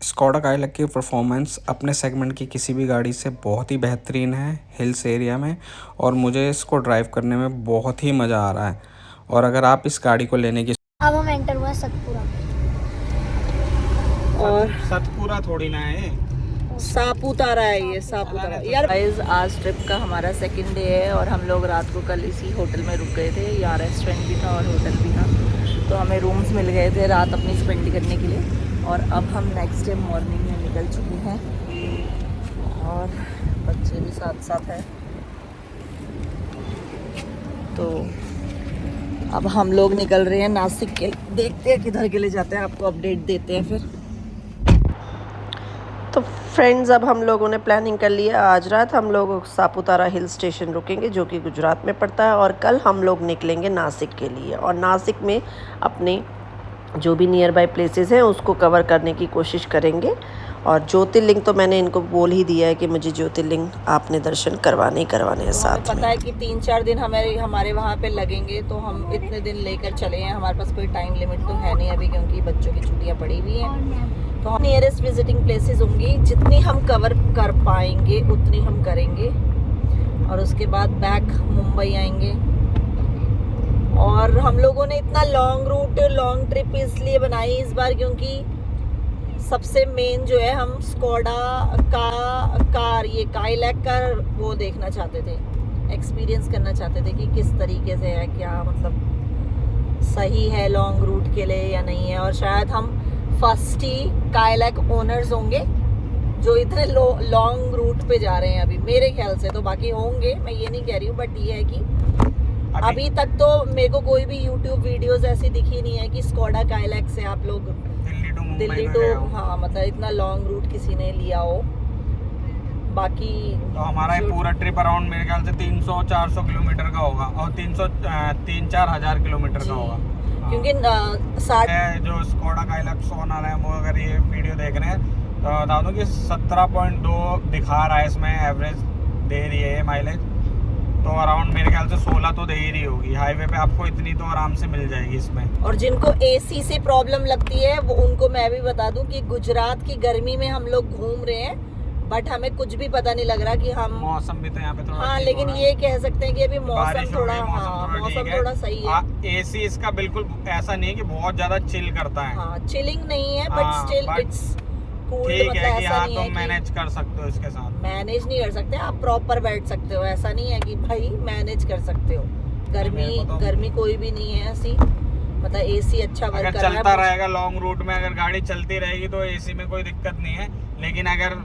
Skoda Kylaq की performance अपने segment की किसी भी गाड़ी से बहुत ही बेहतरीन है हिल्स एरिया में, और मुझे इसको ड्राइव करने में बहुत ही मज़ा आ रहा है। और अगर आप इस गाड़ी को लेने की अब हम एंटर हुआ सतपुरा और सतपुरा थोड़ी ना है, सापुतारा है ये, सापुतारा यार। गाइस आज ट्रिप का हमारा सेकंड डे है और हम लोग रात को कल इसी होटल में रुक गए थे। यहाँ रेस्टोरेंट भी था और होटल भी था, तो हमें रूम्स मिल गए थे रात अपनी स्पेंड करने के लिए। और अब हम नेक्स्ट डे मॉर्निंग में निकल चुके हैं और बच्चे भी साथ साथ हैं। तो अब हम लोग निकल रहे हैं नासिक के लिए, देखते हैं किधर के लिए जाते हैं, आपको अपडेट देते हैं फिर। तो फ्रेंड्स अब हम लोगों ने प्लानिंग कर लिया, आज रात हम लोग सापुतारा हिल स्टेशन रुकेंगे जो कि गुजरात में पड़ता है, और कल हम लोग निकलेंगे नासिक के लिए। और नासिक में अपने जो भी नियर बाय प्लेसेस हैं उसको कवर करने की कोशिश करेंगे। और ज्योतिर्लिंग तो मैंने इनको बोल ही दिया है कि मुझे ज्योतिर्लिंग आपने दर्शन करवाने ही करवाने हैं साथ में। पता है कि 3-4 दिन हमारे वहाँ पे लगेंगे, तो हम इतने दिन लेकर चले हैं। हमारे पास कोई टाइम लिमिट तो है नहीं अभी, क्योंकि बच्चों की छुट्टियाँ पड़ी हुई हैं। तो हम नियरेस्ट विजिटिंग प्लेसेस होंगी, जितनी हम कवर कर पाएंगे उतनी हम करेंगे। और उसके बाद बैक मुंबई आएंगे। और हम लोगों ने इतना लॉन्ग ट्रिप इसलिए बनाई इस बार, क्योंकि सबसे मेन जो है, हम स्कोडा कार ये काइलैक का वो देखना चाहते थे, एक्सपीरियंस करना चाहते थे कि किस तरीके से है, क्या मतलब सही है लॉन्ग रूट के लिए या नहीं है। और शायद हम फर्स्ट ही काइलैक ओनर्स होंगे जो इतने लॉन्ग रूट पे जा रहे हैं अभी, मेरे ख्याल से। तो बाकी होंगे, मैं ये नहीं कह रही हूँ, बट ये है कि अभी तक तो मेरे को कोई भी YouTube वीडियोस ऐसी दिखी नहीं है कि स्कोडा काइलैक से आप लोग दिल्ली टू हाँ मतलब इतना लॉन्ग रूट किसी ने लिया हो। बाकी तो हमारा ये पूरा ट्रिप अराउंड मेरे ख्याल से 300-400 किलोमीटर का होगा, और 3-4 हज़ार किलोमीटर का होगा। क्योंकि जो स्कोडा काइलैक ओनर है वो अगर ये वीडियो देख रहे हैं तो बता दूं कि 17.2 दिखा रहा है इसमें, एवरेज दे रही है माइलेज। तो अराउंड मेरे ख्याल से 16 तो दे ही रही होगी। हाईवे पे आपको इतनी तो आराम से मिल जाएगी इसमें। और जिनको एसी से प्रॉब्लम लगती है वो उनको मैं भी बता दूं कि गुजरात की गर्मी में हम लोग घूम रहे हैं, बट हमें कुछ भी पता नहीं लग रहा कि हम मौसम भी तो यहाँ पे थोड़ा हाँ, लेकिन ये कह सकते हैं कि अभी मौसम थोड़ा थोड़ा सही है। एसी इसका बिल्कुल ऐसा नहीं है कि बहुत ज्यादा चिल करता है, हाँ चिलिंग नहीं है, बट स्टिल इट्स कूल। मतलब ऐसा नहीं है कि मैनेज कर सकते हो इसके साथ, मैनेज नहीं कर सकते आप, प्रॉपर बैठ सकते हो। ऐसा नहीं है कि भाई मैनेज कर सकते हो। गर्मी कोई भी नहीं है ऐसी, मतलब एसी अच्छा वर्क कर रहा है। चलता रहेगा लॉन्ग रूट में, अगर गाड़ी चलती रहेगी तो एसी में कोई दिक्कत नहीं है। लेकिन अगर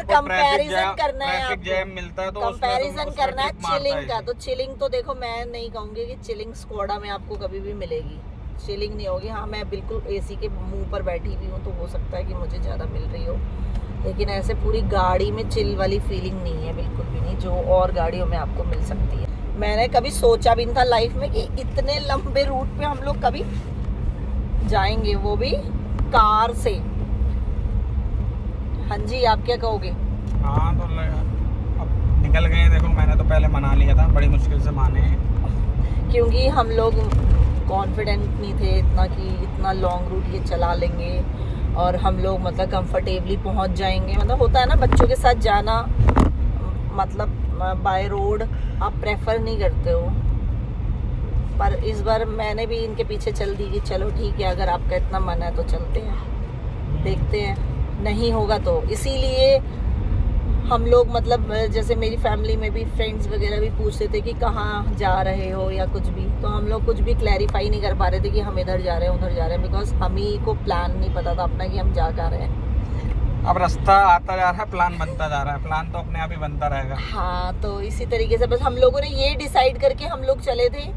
कंपैरिजन करना है, ट्रैफिक जैम मिलता है तो कंपैरिजन करना है चिलिंग का, तो चिलिंग तो देखो मैं नहीं कहूंगी कि चिलिंग स्कोडा में आपको कभी भी मिलेगी, चिलिंग नहीं होगी। हाँ मैं बिल्कुल एसी के मुंह पर बैठी हुई हूँ, तो हो सकता है कि मुझे ज़्यादा मिल रही हो, लेकिन ऐसे पूरी गाड़ी में चिल वाली फीलिंग नहीं है, बिल्कुल भी नहीं, जो और गाड़ियों में आपको मिल सकती है। मैंने कभी सोचा भी नहीं था लाइफ में कि इतने लंबे रूट पे हम लोग कभी जाएंगे, वो भी कार से। हाँ जी, आप क्या कहोगे? हाँ तो अब निकल गए। देखो मैंने तो पहले मना लिया था, बड़ी मुश्किल से माने हैं, क्योंकि हम लोग कॉन्फिडेंट नहीं थे इतना कि इतना लॉन्ग रूट ये चला लेंगे और हम लोग मतलब कंफर्टेबली पहुंच जाएंगे। मतलब होता है ना बच्चों के साथ जाना, मतलब बाय रोड आप प्रेफर नहीं करते हो, पर इस बार मैंने भी इनके पीछे चल दी कि चलो ठीक है, अगर आपका इतना मन है तो चलते हैं, देखते हैं, नहीं होगा तो। इसीलिए हम लोग मतलब जैसे मेरी फैमिली में भी फ्रेंड्स वगैरह भी पूछते थे कि कहाँ जा रहे हो या कुछ भी, तो हम लोग कुछ भी क्लैरिफाई नहीं कर पा रहे थे कि हम इधर जा रहे हैं उधर जा रहे हैं, बिकॉज हम ही को प्लान नहीं पता था अपना कि हम जा कर रहे हैं। अब रास्ता आता जा रहा है, प्लान बनता जा रहा है, प्लान तो अपने आप ही बनता रहेगा। हाँ तो इसी तरीके से बस हम लोगों ने ये डिसाइड करके हम लोग चले थे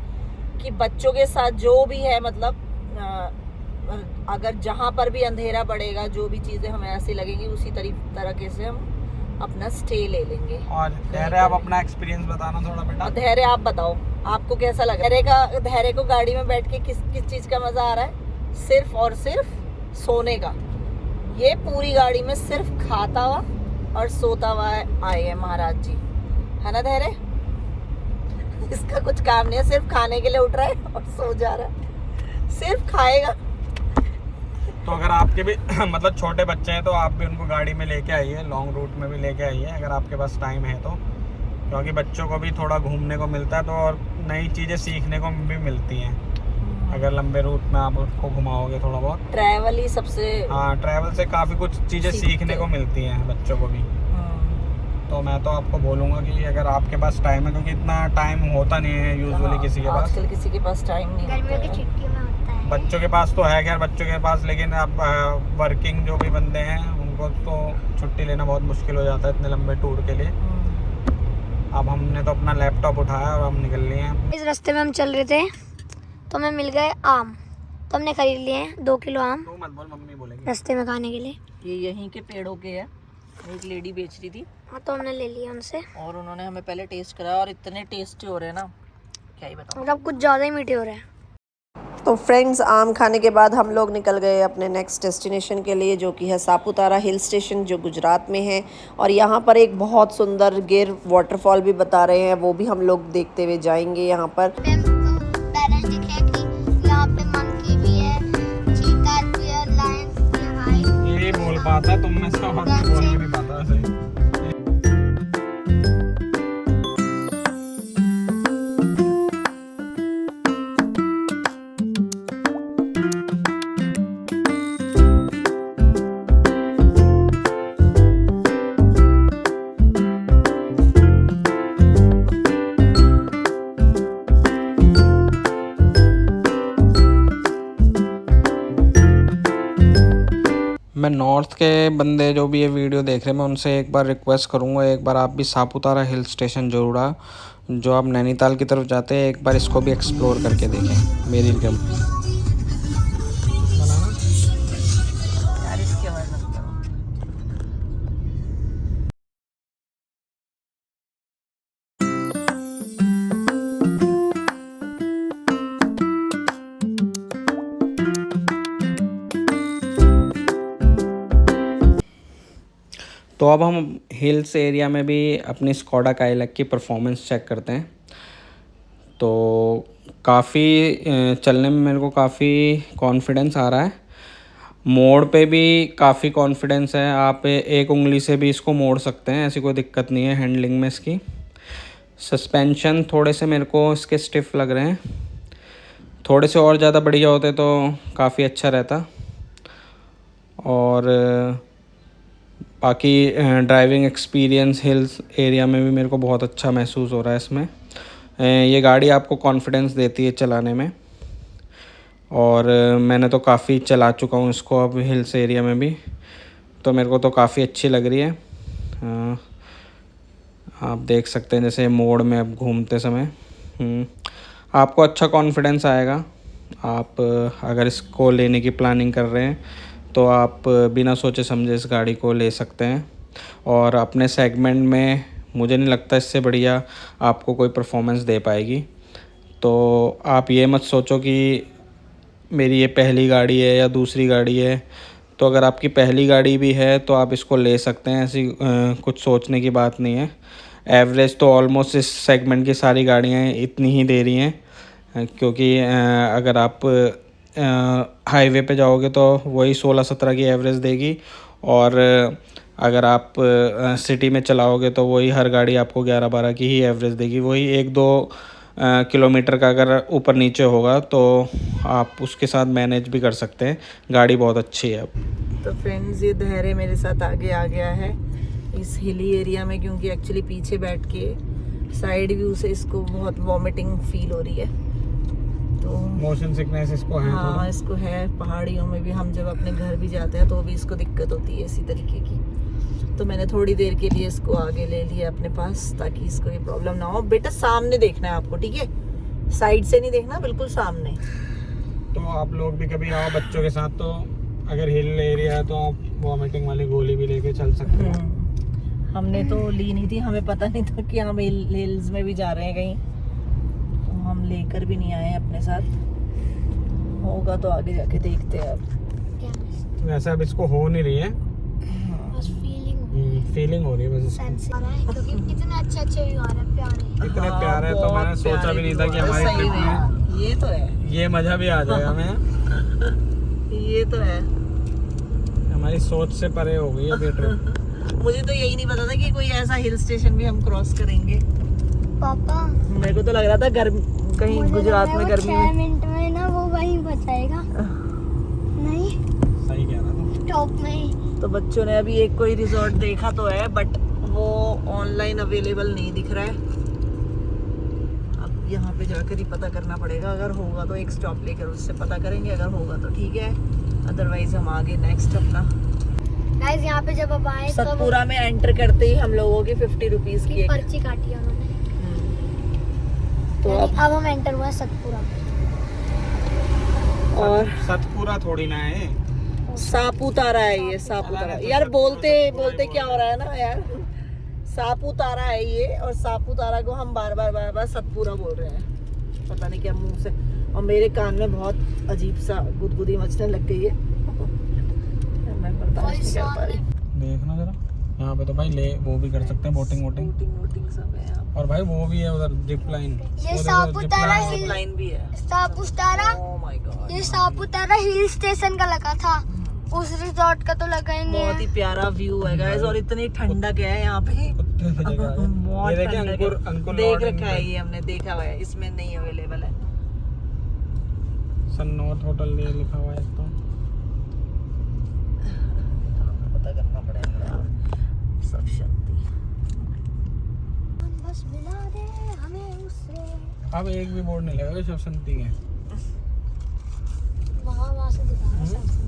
कि बच्चों के साथ जो भी है, मतलब अगर जहाँ पर भी अंधेरा पड़ेगा, जो भी चीज़ें हमें ऐसी लगेंगी उसी तरीके से हम अपना स्टे ले लेंगे। और धैर्य आप अपना एक्सपीरियंस बताना थोड़ा बेटा। धैर्य आप बताओ, आपको कैसा लगा? धैर्य को गाड़ी में बैठ के किस चीज़ का मज़ा आ रहा है? सिर्फ और सिर्फ सोने का। ये पूरी गाड़ी में सिर्फ खाता हुआ और सोता हुआ आए हैं महाराज जी, है ना धैर्य? इसका कुछ काम नहीं है, सिर्फ खाने के लिए उठ रहा है और सो जा रहा है, सिर्फ खाएगा। तो अगर आपके भी मतलब छोटे बच्चे हैं तो आप भी उनको गाड़ी में लेके आइए, लॉन्ग रूट में भी लेके आइए अगर आपके पास टाइम है तो, क्योंकि बच्चों को भी थोड़ा घूमने को मिलता है तो और नई चीज़ें सीखने को भी मिलती हैं अगर लंबे रूट में आप उसको घुमाओगे थोड़ा बहुत। ट्रैवल ही सबसे, हाँ ट्रैवल से काफ़ी कुछ चीज़ें सीखने को मिलती हैं बच्चों को भी। तो मैं तो आपको बोलूँगा कि अगर आपके पास टाइम है, क्योंकि इतना टाइम होता नहीं है यूजुअली किसी के पास, आजकल किसी के पास टाइम नहीं गर्मियों की होता है। छुट्टियों में होता है। बच्चों के पास तो है खैर बच्चों के पास, लेकिन अब वर्किंग जो भी बंदे हैं उनको तो छुट्टी लेना बहुत मुश्किल हो जाता है इतने लंबे टूर के लिए। अब हमने तो अपना लैपटॉप उठाया और हम निकल लिए हैं। इस रास्ते में हम चल रहे थे तो हमें मिल गए आम, तो हमने खरीद लिए हैं 2 किलो आम तो मत बोल, मम्मी बोलेगी। रास्ते में खाने के लिए। ये यहीं के पेड़ों के है, एक लेडी बेच रही थी हाँ तो हमने ले लिया उनसे, और उन्होंने हमें पहले टेस्ट कराया और इतने टेस्टी हो रहे हैं ना, क्या ही बताऊं। मतलब कुछ ज़्यादा ही मीठे हो रहे हैं। तो फ्रेंड्स, आम खाने के बाद हम लोग निकल गए अपने नेक्स्ट डेस्टिनेशन के लिए, जो कि है सापुतारा हिल स्टेशन, जो गुजरात में है। और यहाँ पर एक बहुत सुंदर गिर वाटरफॉल भी बता रहे हैं, वो भी हम लोग देखते हुए जाएंगे। यहाँ पर बैनर दिखे कि यहाँ पे मंकी भी है, चीता भी है, लायन भी है भाई। ये बोल पाता है, तुम में से और कोई बोल नहीं पाता सही। मैं नॉर्थ के बंदे जो भी ये वीडियो देख रहे हैं, मैं उनसे एक बार रिक्वेस्ट करूँगा, एक बार आप भी सापुतारा हिल स्टेशन जरूर जो आप नैनीताल की तरफ जाते हैं, एक बार इसको भी एक्सप्लोर करके देखें। मेरी यार इसकी आवाज़ मत करो। तो अब हम हिल्स एरिया में भी अपनी स्कोडा काइलैक की परफॉर्मेंस चेक करते हैं। तो काफ़ी चलने में मेरे को काफ़ी कॉन्फिडेंस आ रहा है, मोड़ पे भी काफ़ी कॉन्फिडेंस है। आप एक उंगली से भी इसको मोड़ सकते हैं, ऐसी कोई दिक्कत नहीं है हैंडलिंग में इसकी। सस्पेंशन थोड़े से मेरे को इसके स्टिफ लग रहे हैं, थोड़े से और ज़्यादा बढ़िया होते तो काफ़ी अच्छा रहता। और बाकी ड्राइविंग एक्सपीरियंस हिल्स एरिया में भी मेरे को बहुत अच्छा महसूस हो रहा है इसमें। ये गाड़ी आपको कॉन्फिडेंस देती है चलाने में, और मैंने तो काफ़ी चला चुका हूँ इसको अब हिल्स एरिया में भी, तो मेरे को तो काफ़ी अच्छी लग रही है। आप देख सकते हैं जैसे मोड़ में अब घूमते समय आपको अच्छा कॉन्फिडेंस आएगा। आप अगर इसको लेने की प्लानिंग कर रहे हैं तो आप बिना सोचे समझे इस गाड़ी को ले सकते हैं, और अपने सेगमेंट में मुझे नहीं लगता इससे बढ़िया आपको कोई परफॉर्मेंस दे पाएगी। तो आप ये मत सोचो कि मेरी ये पहली गाड़ी है या दूसरी गाड़ी है, तो अगर आपकी पहली गाड़ी भी है तो आप इसको ले सकते हैं, ऐसी कुछ सोचने की बात नहीं है। एवरेज तो ऑलमोस्ट इस सेगमेंट की सारी गाड़ियाँ इतनी ही दे रही हैं, क्योंकि अगर आप हाईवे पे जाओगे तो वही 16-17 की एवरेज देगी, और अगर आप सिटी में चलाओगे तो वही हर गाड़ी आपको 11-12 की ही एवरेज देगी। वही 1-2 किलोमीटर का अगर ऊपर नीचे होगा तो आप उसके साथ मैनेज भी कर सकते हैं, गाड़ी बहुत अच्छी है। तो फ्रेंड्स, ये धैर्य मेरे साथ आगे आ गया है इस हिली एरिया में, क्योंकि एक्चुअली पीछे बैठ के साइड व्यू से इसको बहुत वॉमिटिंग फील हो रही है। तो मोशन सिकनेस इसको है। हाँ, इसको है। पहाड़ियों में भी हम जब अपने घर भी जाते हैं तो भी इसको दिक्कत होती है इसी तरीके की। तो मैंने थोड़ी देर के लिए इसको आगे ले लिया अपने पास, ताकि इसको ये प्रॉब्लम ना हो। बेटा सामने देखना है आपको, ठीक है? साइड से नहीं देखना, बिल्कुल सामने। तो आप लोग भी कभी आओ बच्चों के साथ, तो अगर हिल एरिया है तो आप वॉमिटिंग वाली गोली भी लेके चल सकते हैं। हमने तो ली नहीं थी, हमें पता नहीं था कि हम हिल्स में भी जा रहे हैं कहीं, तो हम लेकर भी नहीं आए अपने साथ। होगा तो आगे जाके देखते हैं अब। वैसे अब इसको हो नहीं रही है, बस फीलिंग हो रही है बस इसको। सेंस आ रहा है, क्योंकि इतने अच्छे व्यू आ रहे हैं, प्यारे। इतने हाँ, प्यारे तो बहुत मैंने सोचा प्यारे भी नहीं था व्यू कि है, हमारी सही ट्रिप में। में ये तो है, ये मजा भी आ जाएगा हमें। ये तो है। हमारी सोच से परे हो गई है ट्रिप। मुझे तो यही नहीं पता था कि कोई ऐसा हिल स्टेशन भी हम क्रॉस करेंगे। पापा मेरे को तो लग रहा था गर्मी कहीं मुझे गुजरात लग रहा में है वो गर्मी 6 में। मिनट में ना वो वहीं बचाएगा। नहीं सही कह रहा था। स्टॉप में ही। तो बच्चों ने अभी एक कोई रिजॉर्ट देखा तो है, बट वो ऑनलाइन अवेलेबल नहीं दिख रहा है। अब यहाँ पे जाकर ही पता करना पड़ेगा, अगर होगा तो एक स्टॉप लेकर उससे पता करेंगे, अगर होगा तो ठीक है, अदरवाइज हम आगे नेक्स्ट अपना। गाइस यहाँ पे जब अब आए तब सतपुरा में एंटर करते ही हम लोगों की 50 रुपीज की एक। पर्ची काटी है उन्होंने। तो यानी अब हम एंटर हुए सतपुरा में। और सतपुरा थोड़ी ना है, सापुतारा है ये, सापुतारा। यार बोलते बोलते क्या हो रहा है ना यार, सापुतारा है ये, और सापुतारा को हम बार बार सतपुरा बोल रहे हैं, पता नहीं क्या मुंह से। और मेरे कान में बहुत अजीब सा गुदगुदी मचने लग गई है, मैं बर्दाश्त नहीं कर पा रही। देखना जरा यहाँ पे तो भाई ले वो भी कर सकते हैं, बोटिंग वोटिंग। बोटिंग सब है यहाँ और भाई वो भी है उधर जिप लाइन। ये सापुतारा पे, हिल लाइन भी है। सापुतारा ओह माय गॉड, ये सापुतारा हिल स्टेशन का लगा था, उस रिजॉर्ट का तो लगा ही नहीं बहुत ही है। प्यारा व्यू है गाइस, और इतनी ठंडक है यहाँ पे। कुत्ते की जगह है। बहुत ये देखिए ठंडक अंकुर है। अंकुर देख लॉर्ड रखा है ये, हमने देखा हुआ है, इसमें नहीं अवेलेबल है। सन्नोट होटल ये लिखा हुआ है तो। पता करना पड़ेगा यार, सब शांति। बस मिला दे हमें उससे। अब एक भी बोर्ड नहीं लगेगा, सब संती है। वहाँ से दिखा रहा है सबसे।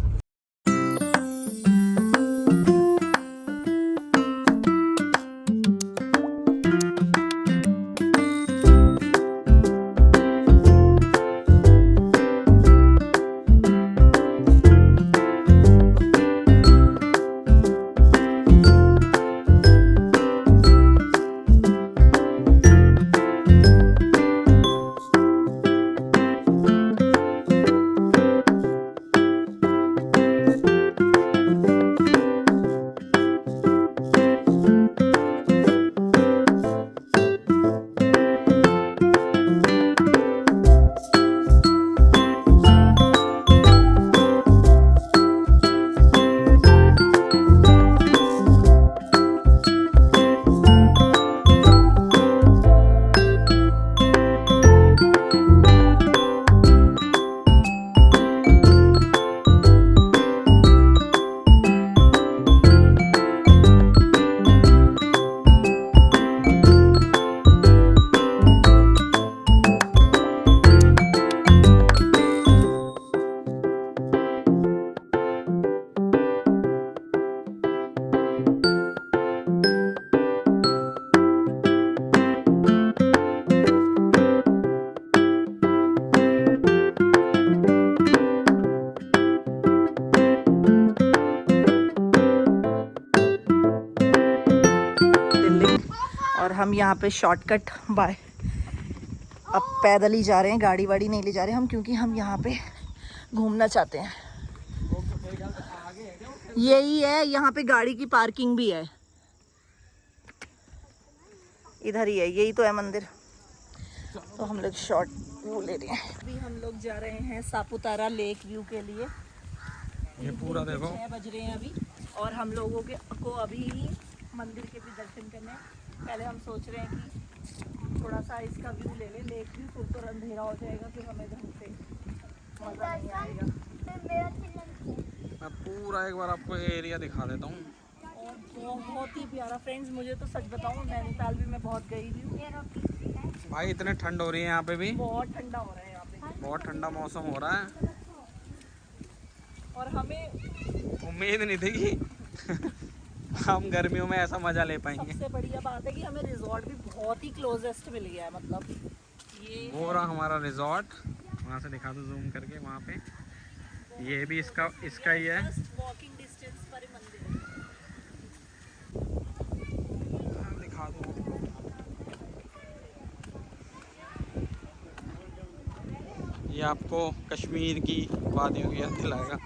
और हम यहाँ पे शॉर्टकट बाय अब पैदल ही जा रहे हैं, गाड़ी वाड़ी नहीं ले जा रहे हम, क्योंकि हम यहाँ पे घूमना चाहते हैं। यही है, यहाँ पे गाड़ी की पार्किंग भी है, इधर ही है, यही तो है मंदिर। तो हम लोग शॉर्ट व्यू ले रहे हैं। अभी हम लोग जा रहे हैं सापुतारा लेक व्यू के लिए। ये पूरा देखो 6 बज रहे हैं अभी, और हम लोगों को अभी मंदिर के भी दर्शन करने हैं। पहले हम सोच रहे हैं कि थोड़ा सा इसका व्यू ले लें, लेक व्यू, फिर तो अंधेरा हो जाएगा, फिर हमें ढंग से मजा नहीं आएगा। मैं पूरा एक बार आपको एरिया दिखा देता हूँ। और बहुत ही प्यारा फ्रेंड्स, मुझे तो सच बताऊँ नैनीताल भी मैं बहुत गई हुई हूँ। भाई इतने ठंड हो रही है यहाँ पे भी, बहुत ठंडा हो रहा है यहाँ पे, बहुत ठंडा मौसम हो रहा है। और हमें उम्मीद नहीं थी कि हम गर्मियों में ऐसा मजा ले पाएंगे। सबसे बढ़िया बात है कि हमें रिजॉर्ट भी बहुत ही क्लोजेस्ट मिल गया है। मतलब ये वो रहा हमारा रिजॉर्ट, वहाँ से दिखा दो जूम करके, वहाँ पे ये भी इसका ही है। वॉकिंग डिस्टेंस पर ही मंदिर है। हाँ, दिखा दो। ये आपको कश्मीर की वादियों की याद दिलाएगा।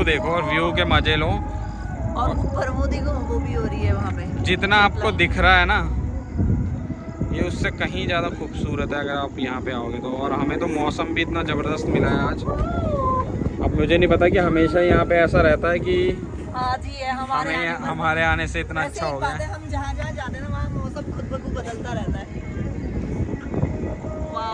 देखो और व्यू के मजे लो। और ऊपर वो देखो वो भी हो रही है वहाँ पे। जितना आपको दिख रहा है ना ये उससे कहीं ज़्यादा खूबसूरत है अगर आप यहाँ पे आओगे तो। और हमें तो मौसम भी इतना ज़बरदस्त मिला है आज। अब मुझे नहीं पता कि हमेशा यहाँ पे ऐसा रहता है कि हाँ जी है हमारे आने से इतना अच्छा हो गया। हम जहाँ जहाँ जाते हैं ना वहाँ मौसम खुद ब खुद बदलता रहता है।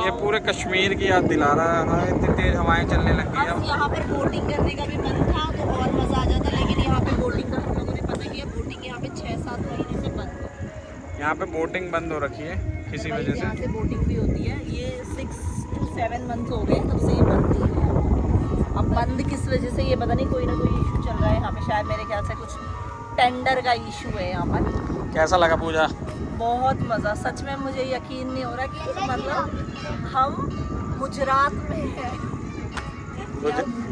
ये पूरे कश्मीर की याद दिला रहा है। हाँ, इतनी तेज हवाएं चलने लगी हैं अब। यहाँ पर बोटिंग करने का भी मन था तो और मज़ा आ जाता, लेकिन यहाँ पे बोटिंग का हम लोगों ने पता किया, बोटिंग यहाँ पे 6-7 महीने से बंद है। यहाँ पे बोटिंग बंद हो रखी है किसी वजह यहाँ से। से बोटिंग भी होती है। ये 6 to 7 मंथ्स हो गए तब से ये बंद ही है। अब बंद किस वजह से ये पता नहीं, कोई ना कोई इशू चल रहा है यहाँ पे, शायद मेरे ख्याल से कुछ टेंडर का इशू है यहाँ पर। कैसा लगा पूजा? बहुत मज़ा, सच में मुझे यकीन नहीं हो रहा कि मतलब हम गुजरात में हैं।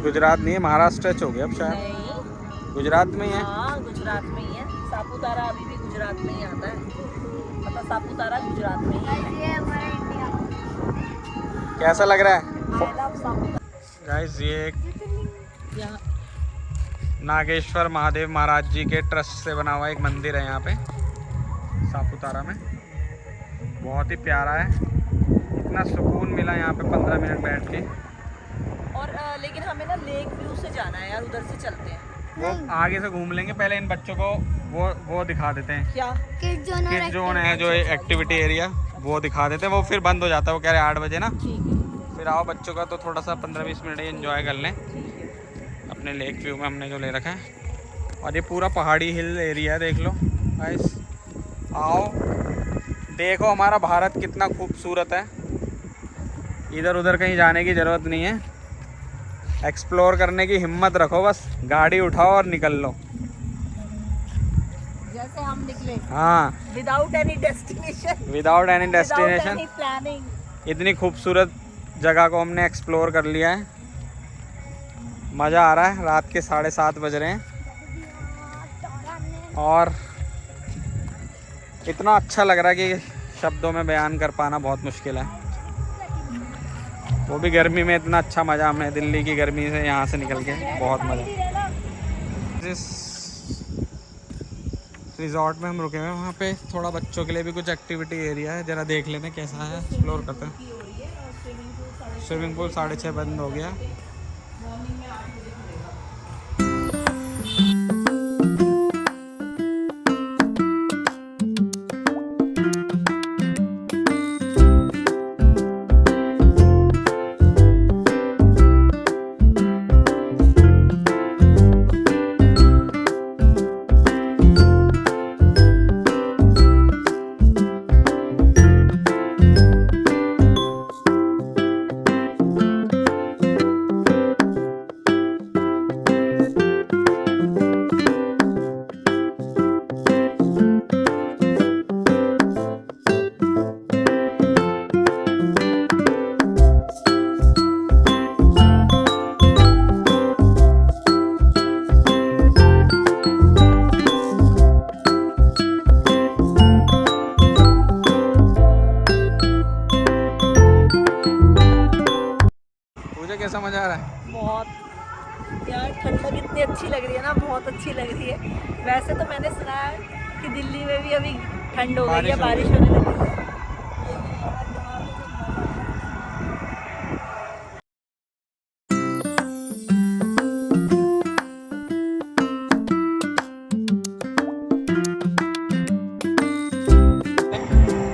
गुजरात नहीं है, महाराष्ट्र टच हो गया अब शायद। नहीं, गुजरात में ही है। हाँ गुजरात में ही है। सापुतारा अभी भी गुजरात में ही आता है, मतलब सापुतारा गुजरात में ही है। ये हमारा इंडिया। कैसा लग रहा है I love सापुतारा। गाइस? ये एक यहाँ नागेश्वर महादेव महाराज जी के ट्रस्ट से बना हुआ एक मंदिर है यहाँ पे सापुतारा में। बहुत ही प्यारा है, इतना सुकून मिला यहाँ पे 15 मिनट बैठ के। और लेकिन हमें ना लेक व्यू से जाना है यार, उधर से चलते हैं। वो आगे से घूम लेंगे, पहले इन बच्चों को वो दिखा देते हैं। क्या? किड जोन और किड जोन है जो एक्टिविटी एरिया, वो दिखा देते हैं। वो फिर बंद हो जाता है, वो कह रहे 8 बजे ना। ठीक है, फिर आओ बच्चों का तो थोड़ा सा 15-20 मिनट एंजॉय कर लें अपने लेक व्यू में हमने जो ले रखा है। और ये पूरा पहाड़ी हिल एरिया है, देख लो गाइस। आओ देखो हमारा भारत कितना खूबसूरत है। इधर उधर कहीं जाने की ज़रूरत नहीं है, एक्सप्लोर करने की हिम्मत रखो, बस गाड़ी उठाओ और निकल लो। जैसे हम निकले। हाँ, without any destination, without any destination planning. इतनी खूबसूरत जगह को हमने एक्सप्लोर कर लिया है। मज़ा आ रहा है। रात के 7:30 बज रहे हैं और इतना अच्छा लग रहा है कि शब्दों में बयान कर पाना बहुत मुश्किल है। वो भी गर्मी में इतना अच्छा मज़ा हमें दिल्ली की गर्मी से यहाँ से निकल के बहुत मज़ा। जिस रिजॉर्ट में हम रुके हुए हैं वहाँ पे थोड़ा बच्चों के लिए भी कुछ एक्टिविटी एरिया है, ज़रा देख लेते हैं कैसा है, एक्सप्लोर करते हैं। स्विमिंग पूल 6:30 बंद हो गया। कैसा मजा आ रहा है? बहुत यार, ठंडक इतनी अच्छी लग रही है ना, बहुत अच्छी लग रही है। वैसे तो मैंने सुना है कि दिल्ली में भी अभी ठंड हो गई है, बारिश होने लगी है।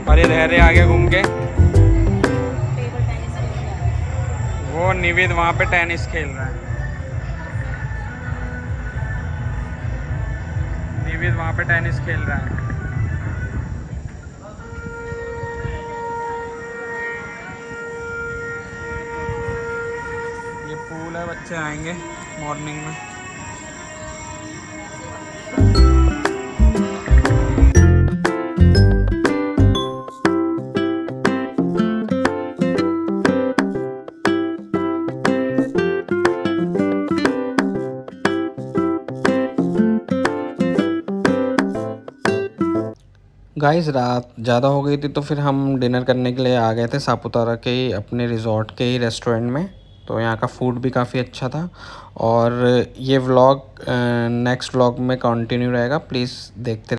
और ये धैर्य आ गया घूम के। टेबल टेनिस खेल रहा है। वो निविद वहाँ पे टेनिस खेल रहा है। निविद वहाँ पे टेनिस खेल रहा है। ये पूल है, बच्चे आएंगे मॉर्निंग में। गाइस रात ज़्यादा हो गई थी तो फिर हम डिनर करने के लिए आ गए थे सापुतारा के ही अपने रिजॉर्ट के ही रेस्टोरेंट में। तो यहाँ का फूड भी काफ़ी अच्छा था। और ये व्लॉग नेक्स्ट व्लॉग में कंटिन्यू रहेगा, प्लीज़ देखते